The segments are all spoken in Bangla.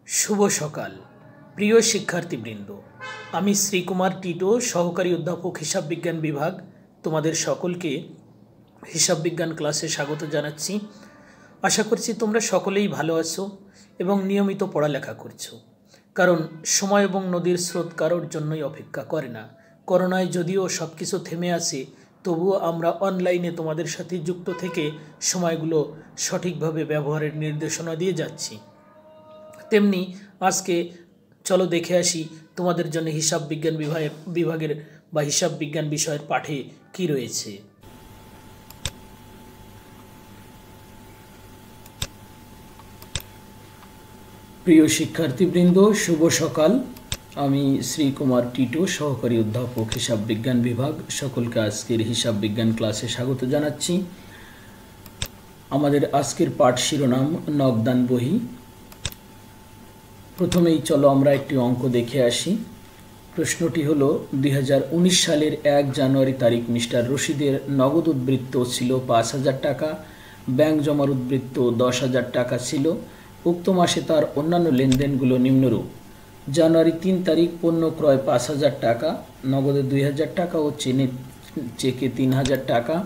शुभ सकाल प्रिय शिक्षार्थीबृंद आमी श्रीकुमार टिटो सहकारी अध्यापक हिसाब विज्ञान विभाग तुम्हादेर सकलके हिसाब विज्ञान क्लासे स्वागत जानाच्छि। आशा करछि तोमरा सकलेई भालो आछो एबं नियमित पढ़ालेखा करछो, कारण समय एबं नदीर स्रोत कारोर जन्यई अपेक्षा करे ना। करोनाय जदिओ सबकिछु थेमे आछे तबुओ आमरा अनलाइने तोमादेर साथे जुक्त थेके समयगुलो सठिकभावे व्यवहारेर निर्देशना दिए जाচ্ছি। तेमनी आज के चलो देखे आसि तुम्हादेर जन्य हिसाब विज्ञान विभागेर बा हिसाब विज्ञान विषयेर पाठे कि रयेछे। प्रिय शिक्षार्थीबृंद शुभ सकाल। आमी श्रीकुमार टिटो सहकारी अध्यापक हिसाब विज्ञान विभाग सकलके आजकेर हिसाब विज्ञान क्लासे स्वागत जानाच्छि। आमादेर आजकेर पाठ शिरोनाम नगदान बही। प्रथमेই चलो আমরা একটি অঙ্ক দেখে আসি। প্রশ্নটি হলো 2019 সালের 1 জানুয়ারি তারিখ মিস্টার রশিদের নগদ উদ্বৃত্ত ছিল 5000 টাকা, ব্যাংক জমার উদ্বৃত্ত 10000 টাকা ছিল। উক্ত মাসে তার অন্যান্য লেনদেনগুলো নিম্নরূপ: জানুয়ারি 3 তারিখ পণ্য ক্রয় 5000 টাকা, নগদে 2000 টাকা ও চেকে 3000 টাকা।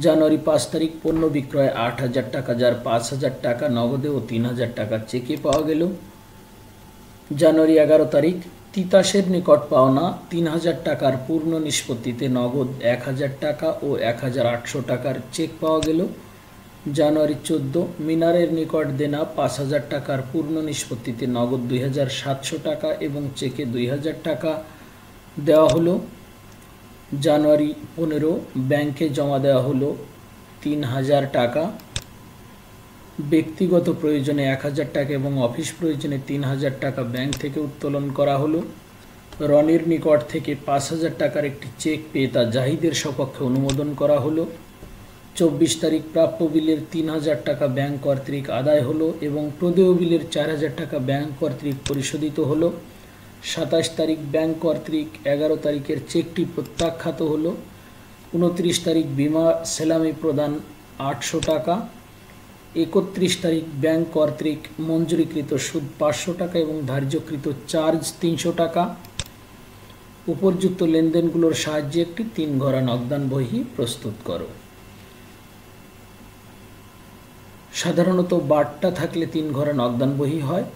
জানুয়ারি 5 তারিখ পণ্য বিক্রয় 8000 টাকা, যার 5000 টাকা নগদে ও 3000 টাকা চেকে পাওয়া গেল। জানুয়ারি 11 তারিখ তিতাসের নিকট পাওনা 3000 টাকার পূর্ণ নিষ্পত্তিতে নগদ 1000 টাকা ও 1800 টাকার চেক পাওয়া গেল। জানুয়ারি 14 মিনারের নিকট দেনা 5000 টাকার পূর্ণ নিষ্পত্তিতে নগদ 2700 টাকা এবং চেকে 2000 টাকা দেওয়া হলো। জানুয়ারি 15 ব্যাংকে জমা দেওয়া হলো 3000 টাকা। ব্যক্তিগত প্রয়োজনে 1000 টাকা এবং অফিস প্রয়োজনে 3000 টাকা ব্যাংক থেকে উত্তোলন করা হলো। রনির নিকট থেকে 5000 টাকার একটি চেক পেয়ে তা জাহিদের সপক্ষে অনুমোদন করা হলো। 24 তারিখ প্রাপ্য বিলের 3000 টাকা ব্যাংক কর্তৃক আদায় হলো এবং প্রদেয় বিলের 4000 টাকা ব্যাংক কর্তৃক পরিশোধিত হলো। 27 তারিখ ব্যাংক কর্তৃক 11 তারিখের চেকটি প্রত্যাখ্যাত হলো। 29 তারিখ বিমা সেলামি প্রদান 800 টাকা। 31 তারিখ ব্যাংক কর্তৃক মঞ্জুরিকৃত সুদ 500 টাকা এবং ধার্যকৃত চার্জ 300 টাকা। উপর্যুক্ত লেনদেনগুলোর সাহায্যে একটি 3 ঘরা নগদান বহি প্রস্তুত করো। সাধারণত বারটা থাকলে 3 ঘরা নগদান বহি হয়।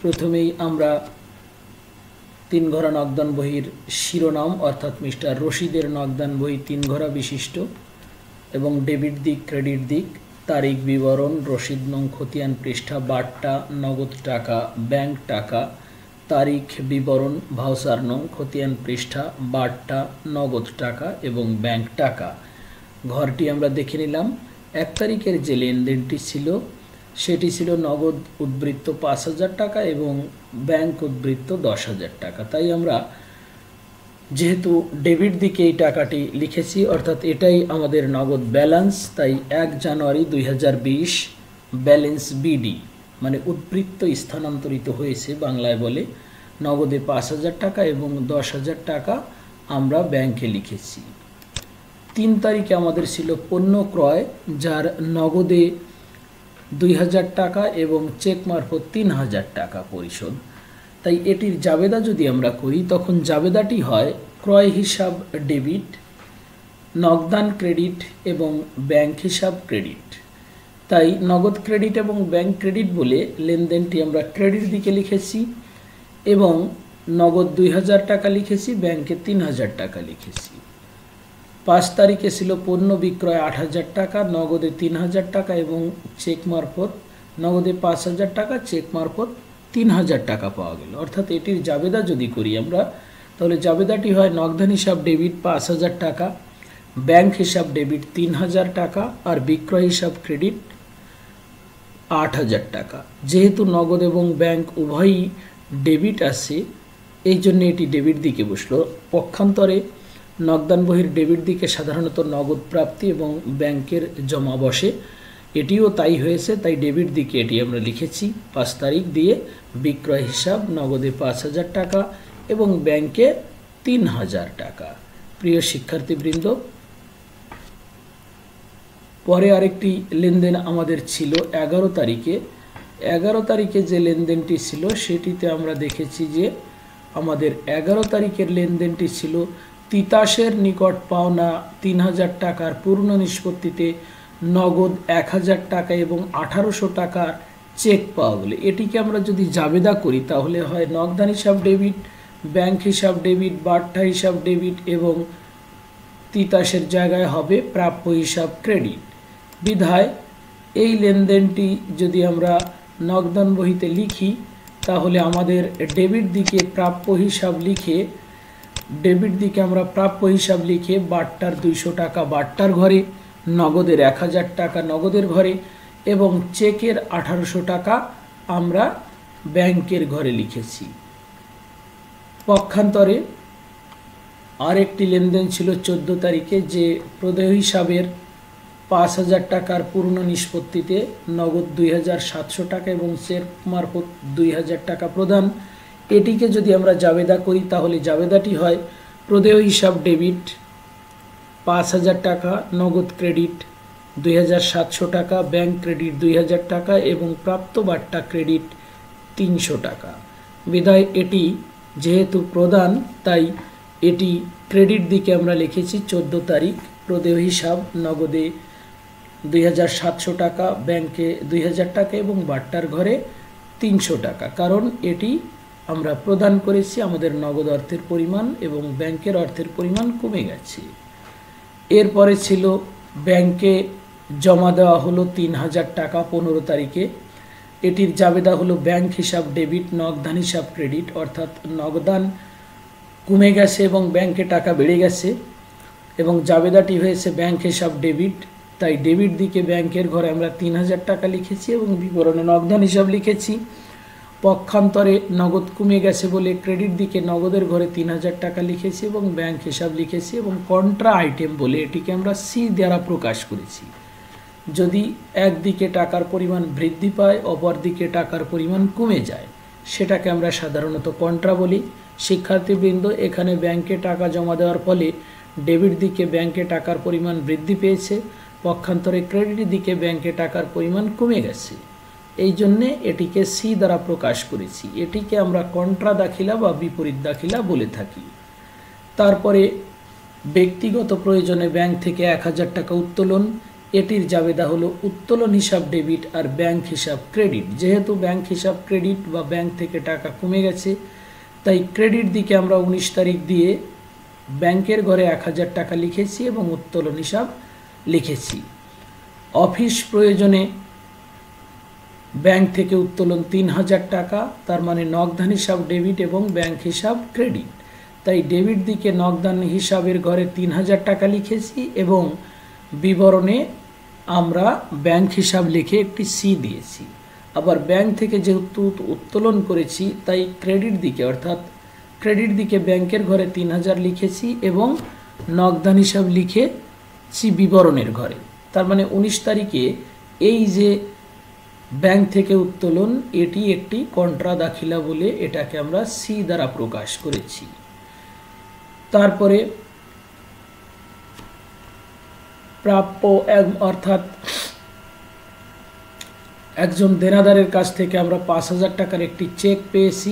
প্রথমেই আমরা 3 ঘরা নগদান বহির শিরোনাম অর্থাৎ মিস্টার রশিদের নগদান বহি 3 ঘরা বিশিষ্ট এবং ডেবিট দিক ক্রেডিট দিক, তারিখ বিবরণ, রসিদ নং খতিয়ান পৃষ্ঠা, বারটা, নগদ টাকা, ব্যাংক টাকা, তারিখ বিবরণ, ভাউচার নং খতিয়ান পৃষ্ঠা, বারটা, নগদ টাকা এবং ব্যাংক টাকা। ঘরটি আমরা দেখে নিলাম। 1 তারিখের যে লেনদেনটি ছিল সেটি ছিল নগদ উদ্বৃত্ত 5000 টাকা এবং ব্যাংক উদ্বৃত্ত 10000 টাকা। তাই আমরা যেহেতু ডেবিট দিকে এই টাকাটি লিখেছি অর্থাৎ এটাই আমাদের নগদ ব্যালেন্স, তাই 1 জানুয়ারি 2020 ব্যালেন্স বিডি মানে উদ্বৃত্ত স্থানান্তরিত হয়েছে বাংলায় বলে নগদে 5000 টাকা এবং 10000 টাকা আমরা ব্যাংকে লিখেছি। 3 তারিখে আমাদের ছিল পণ্য ক্রয়, যার নগদে 2000 টাকা এবং চেক মারফত 3000 টাকা পরিশোধ। তাই এটির জাবেদা যদি আমরা করি তখন জাবেদাটি হয় ক্রয় হিসাব ডেবিট, নগদান ক্রেডিট এবং ব্যাংক হিসাব ক্রেডিট। তাই নগদ ক্রেডিট এবং ব্যাংক ক্রেডিট বলে লেনদেনটি আমরা ক্রেডিট দিকে লিখেছি এবং নগদ 2000 টাকা লিখেছি, ব্যাংকে 3000 টাকা লিখেছি। 5 তারিখে ছিল পণ্য বিক্রয় 8000 টাকা, নগদে 3000 টাকা এবং চেক মারফত নগদে 5000 টাকা, চেক মারফত 3000 টাকা পাওয়া গেল। অর্থাৎ এটির জাবেদা যদি করি আমরা তাহলে জাবেদাটি হয় নগদান হিসাব ডেবিট 5000 টাকা, ব্যাংক হিসাব ডেবিট 3000 টাকা আর বিক্রয় হিসাব ক্রেডিট 8000 টাকা। যেহেতু নগদ এবং ব্যাংক উভয়ই ডেবিট আছে এই জন্য এটি ডেবিট দিকে বসলো। পক্ষান্তরে নগদান বহির ডেবিট দিকে সাধারণত নগদ প্রাপ্তি এবং ব্যাংকের জমা বসে, এটিও তাই হয়েছে। তাই ডেবিট দিকে এটি আমরা লিখেছি 5 তারিখ দিয়ে বিক্রয় হিসাব নগদে 5000 টাকা এবং ব্যাংকে 3000 টাকা। প্রিয় শিক্ষার্থীবৃন্দ, পরে আরেকটি লেনদেন আমাদের ছিল 11 তারিখে 11 তারিখে যে লেনদেনটি ছিল সেটিতে আমরা দেখেছি যে আমাদের 11 তারিখের লেনদেনটি ছিল তিতাসের নিকট পাওনা 3000 টাকার পূর্ণ নিষ্পত্তিতে নগদ 1000 টাকা এবং 1800 টাকার চেক পাওয়া গেলে এটিকে আমরা যদি জাবেদা করি তাহলে হয় নগদান হিসাব ডেবিট, ব্যাংক হিসাব ডেবিট, বাট্টা হিসাব ডেবিট এবং তিতাসের জায়গায় হবে প্রাপ্য হিসাব ক্রেডিট। বিধায় এই লেনদেনটি যদি আমরা নগদান বহিতে লিখি তাহলে আমাদের ডেবিট দিকে প্রাপ্য হিসাব লিখে বাট্টার 200 টাকা বাট্টার ঘরে, নগদের 1000 টাকা নগদের ঘরে এবং চেকের 1800 টাকা আমরা ব্যাংকের ঘরে লিখেছি। পক্ষান্তরে আরেকটি লেনদেন ছিল 14 তারিখে যে প্রদেয় হিসাবের 5000 টাকার পূর্ণ নিষ্পত্তিতে নগদ 2700 টাকা এবং চেক মারফত 2000 টাকা প্রদান। এটিকে যদি আমরা জাবেদা করি তাহলে জাবেদাটি হয় প্রদেয় হিসাব ডেবিট 5000 টাকা, নগদ ক্রেডিট 2700 টাকা, ব্যাংক ক্রেডিট 2000 টাকা এবং প্রাপ্ত বাট্টা ক্রেডিট 300 টাকা। বিধায় এটি যেহেতু প্রদান তাই এটি ক্রেডিট দিকে আমরা লিখেছি 14 তারিখ প্রদেয় হিসাব নগদে 2700 টাকা, ব্যাংকে 2000 টাকা এবং বাট্টার ঘরে 300 টাকা, কারণ এটি আমরা প্রদান করেছি, আমাদের নগদ অর্থের পরিমাণ এবং ব্যাংকের অর্থের পরিমাণ কমে গেছে। এরপরে ছিল ব্যাংকে জমা দেওয়া হলো 3000 টাকা 15 তারিখে। এটির জাবেদা হলো ব্যাংক হিসাব ডেবিট, নগদান হিসাব ক্রেডিট, অর্থাৎ নগদান কমে গেছে এবং ব্যাংকে টাকা বেড়ে গেছে এবং জাবেদাটি হয়েছে ব্যাংক হিসাব ডেবিট, তাই ডেবিট দিকে ব্যাংকের ঘরে আমরা 3000 টাকা লিখেছি এবং বিবরণে নগদান হিসাব লিখেছি। পক্ষান্তরে নগদ কমে গেছে বলে ক্রেডিট দিকে নগদের ঘরে 3000 টাকা লিখেছি এবং ব্যাংক হিসাব লিখেছি এবং কন্ট্রা আইটেম বলে এটিকে আমরা সি দ্বারা প্রকাশ করেছি। যদি একদিকে টাকার পরিমাণ বৃদ্ধি পায় অপর দিকে টাকার পরিমাণ কমে যায় সেটাকে আমরা সাধারণত কন্ট্রা বলি। শিক্ষার্থীবৃন্দ, এখানে ব্যাংকে টাকা জমা দেওয়ার ফলে ডেবিট দিকে ব্যাংকে টাকার পরিমাণ বৃদ্ধি পেয়েছে, পক্ষান্তরে ক্রেডিট দিকে ব্যাংকে টাকার পরিমাণ কমে গেছে, এই জন্যে এটিকে সি দ্বারা প্রকাশ করেছি। এটিকে আমরা কন্ট্রা দাখিলা বা বিপরীত দাখিলা বলে থাকি। তারপরে ব্যক্তিগত প্রয়োজনে ব্যাংক থেকে 1000 টাকা উত্তোলন, এটির জাবেদা হলো উত্তোলন হিসাব ডেবিট আর ব্যাংক হিসাব ক্রেডিট। যেহেতু ব্যাংক হিসাব ক্রেডিট বা ব্যাংক থেকে টাকা কমে গেছে তাই ক্রেডিট দিকে আমরা 19 তারিখ দিয়ে ব্যাংকের ঘরে 1000 টাকা লিখেছি এবং উত্তোলন হিসাব লিখেছি। অফিস প্রয়োজনে ব্যাংক থেকে উত্তোলন 3000 টাকা, তার মানে নগদান হিসাব ডেবিট এবং ব্যাংক হিসাব ক্রেডিট, তাই ডেবিট দিকে নগদান হিসাবের ঘরে 3000 টাকা লিখেছি এবং বিবরণে আমরা ব্যাংক হিসাব লিখে একটি সি দিয়েছি। আবার ব্যাংক থেকে যেহেতু উত্তোলন করেছি তাই ক্রেডিট দিকে অর্থাৎ ক্রেডিট দিকে ব্যাংকের ঘরে 3000 লিখেছি এবং নগদান হিসাব লিখেছি বিবরণের ঘরে। তার মানে 19 তারিখে এই যে ব্যাংক থেকে উত্তোলন এটি একটি কন্ট্রা দাখিলা বলে এটাকে আমরা সি দ্বারা প্রকাশ করেছি। তারপরে প্রাপ্য অর্থাৎ একজন দেনাদারের কাছ থেকে আমরা 5000 টাকার একটি চেক পেয়েছি,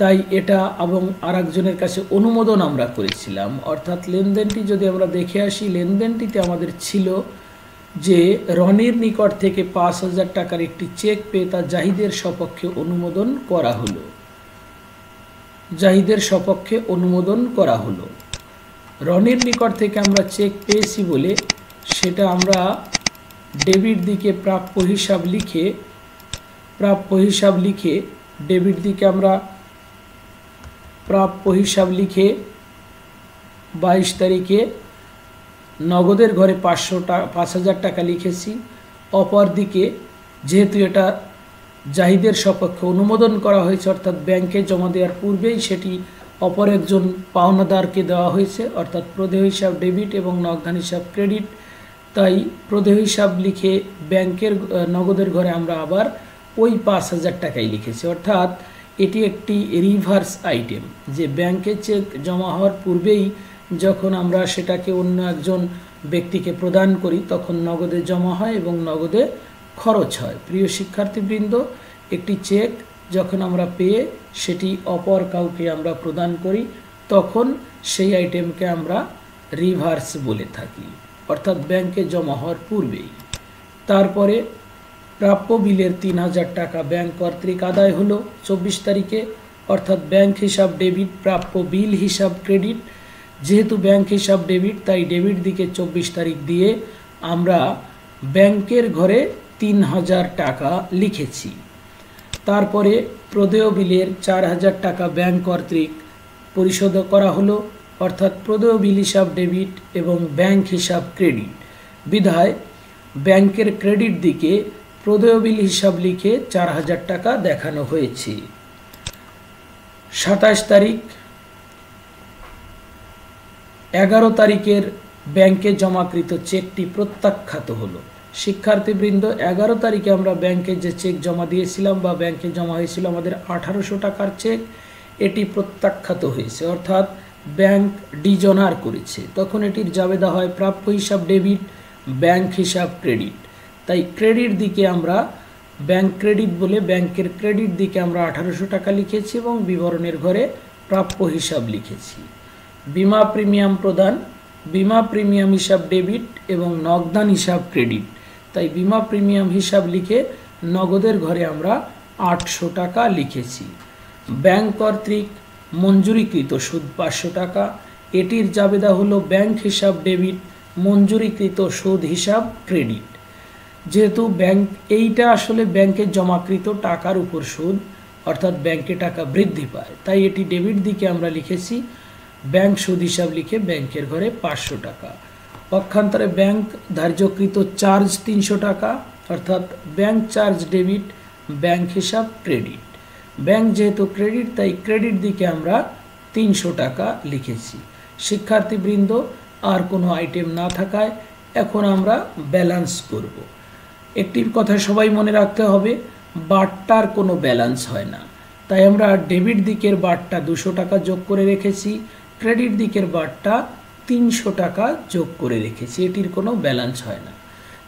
তাই এটা এবং আরেকজনের কাছে অনুমোদন আমরা করেছিলাম। অর্থাৎ লেনদেনটি যদি আমরা দেখে আসি, লেনদেনটিতে আমাদের ছিল যে রনির নিকট থেকে 5000 টাকার একটি চেক পেয়ে তা জাহিদের সপক্ষে অনুমোদন করা হলো। রনির নিকট থেকে আমরা চেক পেয়েছি বলে সেটা আমরা ডেবিট দিকে প্রাপ্য হিসাব লিখে ডেবিট দিকে আমরা প্রাপ্য হিসাব লিখে 22 তারিখে নগদের ঘরে 5000 টাকা লিখেছি। অপর দিকে যেহেতু এটা জাহিদের সপক্ষে অনুমোদন করা হয়েছে অর্থাৎ ব্যাংকে জমা দেওয়ার পূর্বেই সেটি অপর একজন পাওনাদারকে দেওয়া হয়েছে, অর্থাৎ প্রদেয় হিসাব ডেবিট এবং নগদান হিসাব ক্রেডিট, তাই প্রদেয় হিসাব লিখে ব্যাংকের নগদের ঘরে আমরা আবার ওই 5000 টাকাই লিখেছি। অর্থাৎ এটি একটি রিভার্স আইটেম, যে ব্যাংকে চেক জমা হওয়ার পূর্বেই যখন আমরা সেটাকে অন্য একজন ব্যক্তিকে প্রদান করি তখন নগদে জমা হয় এবং নগদে খরচ হয়। প্রিয় শিক্ষার্থীবৃন্দ, একটি চেক যখন আমরা পেয়ে সেটি অপর কাউকে আমরা প্রদান করি তখন সেই আইটেমকে আমরা রিভার্স বলে থাকি, অর্থাৎ ব্যাংকে জমা হওয়ার পূর্বেই। তারপরে প্রাপ্য বিলের ৩,০০০ টাকা ব্যাংক কর্তৃক আদায় হলো ২৪ তারিখে, অর্থাৎ ব্যাংক হিসাব ডেবিট, প্রাপ্য বিল হিসাব ক্রেডিট। যেহেতু ব্যাংক হিসাব ডেবিট তাই ডেবিট দিকে ২৪ তারিখ দিয়ে আমরা ব্যাংকের ঘরে ৩,০০০ টাকা লিখেছি। তারপরে প্রদেয় বিলের ৪,০০০ টাকা ব্যাংক কর্তৃক পরিশোধ করা হলো, অর্থাৎ প্রদেয় বিল হিসাব ডেবিট এবং ব্যাংক হিসাব ক্রেডিট। বিধায় ব্যাংকের ক্রেডিট দিকে প্রদেয় বিল হিসাব লিখে ৪,০০০ টাকা দেখানো হয়েছে। ২৭ তারিখ ১১ তারিখের ব্যাংকে জমাকৃত চেকটি প্রত্যাখ্যাত হলো। শিক্ষার্থীবৃন্দ, ১১ তারিখে আমরা ব্যাংকে যে চেক জমা দিয়েছিলাম বা ব্যাংকে জমা হয়েছিল আমাদের ১৮০০ টাকার চেক, এটি প্রত্যাখ্যাত হয়েছে, অর্থাৎ ব্যাংক ডিজনার করেছে। তখন এটির জাবেদা হয় প্রাপ্য হিসাব ডেবিট, ব্যাংক হিসাব ক্রেডিট। তাই ক্রেডিট দিকে আমরা ব্যাংক ক্রেডিট বলে ব্যাংকের ক্রেডিট দিকে আমরা ১৮০০ টাকা লিখেছি এবং বিবরণের ঘরে প্রাপ্য হিসাব লিখেছি। বিমা প্রিমিয়াম প্রদান, বিমা প্রিমিয়াম হিসাব ডেবিট এবং নগদান হিসাব ক্রেডিট। তাই বিমা প্রিমিয়াম হিসাব লিখে নগদের ঘরে আমরা ৮০০ টাকা লিখেছি। ব্যাংক কর্তৃক মঞ্জুরিকৃত সুদ ৫০০ টাকা, এটির জাবেদা হলো ব্যাংক হিসাব ডেবিট, মঞ্জুরিকৃত সুদ হিসাব ক্রেডিট। যেহেতু ব্যাংক এইটা আসলে ব্যাংকে জমাকৃত টাকার উপর সুদ, অর্থাৎ ব্যাংকে টাকা বৃদ্ধি পায়, তাই এটি ডেবিট দিকে আমরা লিখেছি। ব্যাংক সুদ হিসাব লিখে ব্যাংকের ঘরে ৫০০ টাকা। পক্ষান্তরে ব্যাংক ধার্যকৃত চার্জ ৩০০ টাকা, অর্থাৎ ব্যাংক চার্জ ডেবিট, ব্যাংক হিসাব ক্রেডিট। ব্যাংক যেহেতু ক্রেডিট তাই ক্রেডিট দিকে আমরা ৩০০ টাকা লিখেছি। শিক্ষার্থীবৃন্দ, আর কোনো আইটেম না থাকায় এখন আমরা ব্যালেন্স করব। একটি কথা সবাই মনে রাখতে হবে, বারটার কোনো ব্যালেন্স হয় না। তাই আমরা ডেবিট দিকের বারটা ২০০ টাকা যোগ করে রেখেছি, ক্রেডিট দিকের বারটা ৩০০ টাকা যোগ করে রেখেছি, এটির কোনো ব্যালেন্স হয় না।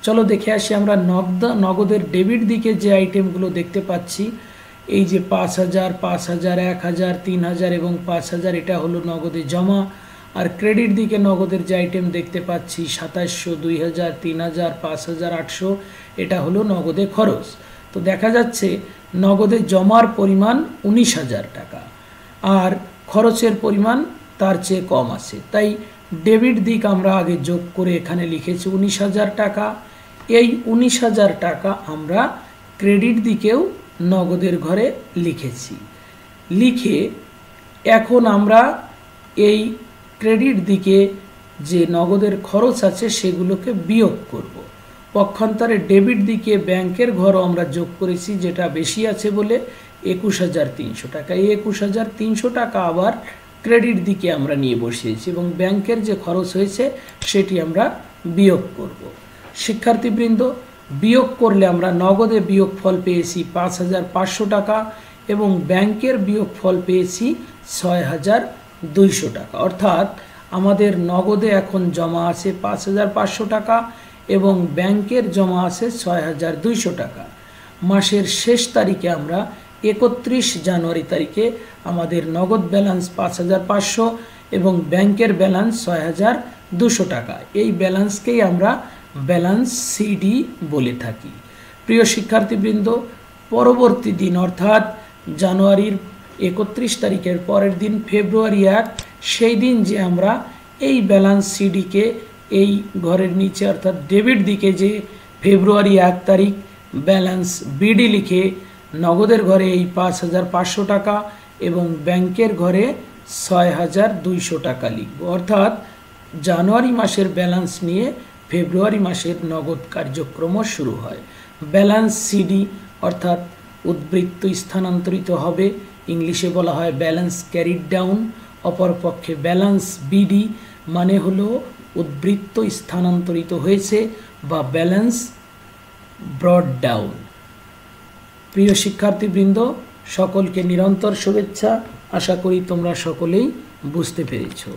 চলো দেখে আসি আমরা নগদের ডেবিট দিকে যে আইটেমগুলো দেখতে পাচ্ছি, এই যে ৫,০০০, ৫,০০০, ১,০০০, ৩,০০০ এবং ৫,০০০, এটা হলো নগদে জমা। আর ক্রেডিট দিকে নগদের যে আইটেম দেখতে পাচ্ছি ২৭০০, ২,০০০, ৩,০০০, ৫,০০০, ৮০০, এটা হলো নগদে খরচ। তো দেখা যাচ্ছে নগদে জমার পরিমাণ ১৯,০০০ টাকা আর খরচের পরিমাণ তার চেয়ে কম আছে, তাই ডেবিট দিক আমরা আগে যোগ করে এখানে লিখেছি ১৯,০০০ টাকা। এই ১৯,০০০ টাকা আমরা ক্রেডিট দিকেও নগদের ঘরে লিখেছি। লিখে এখন আমরা এই ক্রেডিট দিকে যে নগদের খরচ আছে সেগুলোকে বিয়োগ করব। পক্ষান্তরে ডেবিট দিকে ব্যাংকের ঘরও আমরা যোগ করেছি, যেটা বেশি আছে বলে ২১,৩০০ টাকা। এই ২১,৩০০ টাকা আবার ক্রেডিট দিকে আমরা নিয়ে বসিয়েছি এবং ব্যাংকের যে খরচ হয়েছে সেটি আমরা বিয়োগ করব। শিক্ষার্থীবৃন্দ, বিয়োগ করলে আমরা নগদে বিয়োগ ফল পেয়েছি ৫,৫০০ টাকা এবং ব্যাংকের বিয়োগ ফল পেয়েছি ৬,২০০ টাকা। অর্থাৎ আমাদের নগদে এখন জমা আছে ৫,৫০০ টাকা এবং ব্যাংকের জমা আছে ৬,২০০ টাকা। মাসের শেষ তারিখে আমরা ৩১ জানুয়ারি তারিখে আমাদের নগদ ব্যালেন্স ৫,৫০০ এবং ব্যাংকের ব্যালেন্স ৬,২০০ টাকা। এই ব্যালেন্সকেই আমরা ব্যালেন্স সিডি বলে থাকি। প্রিয় শিক্ষার্থীবৃন্দ, পরবর্তী দিন অর্থাৎ জানুয়ারির ৩১ তারিখের পরের দিন ফেব্রুয়ারি ১, সেই দিন যে আমরা এই ব্যালেন্স সিডিকে এই ঘরের নিচে অর্থাৎ ডেবিট দিকে যে ফেব্রুয়ারি ১ তারিখ ব্যালেন্স বিডি লিখে নগদের ঘরে এই ৫,৫০০ টাকা এবং ব্যাংকের ঘরে ৬,২০০ টাকা লিখব। অর্থাৎ জানুয়ারি মাসের ব্যালেন্স নিয়ে ফেব্রুয়ারি মাসের নগদ কার্যক্রম শুরু হয়। ব্যালেন্স সিডি অর্থাৎ উদ্বৃত্ত স্থানান্তরিত হবে, ইংলিশে বলা হয় ব্যালেন্স ক্যারিড ডাউন। অপরপক্ষে ব্যালেন্স বিডি মানে হলো উদ্বৃত্ত স্থানান্তরিত হয়েছে বা ব্যালেন্স ব্রড ডাউন। প্রিয় শিক্ষার্থীবৃন্দ, সকলকে নিরন্তর শুভেচ্ছা। আশা করি তোমরা সকলেই বুঝতে পেরেছো।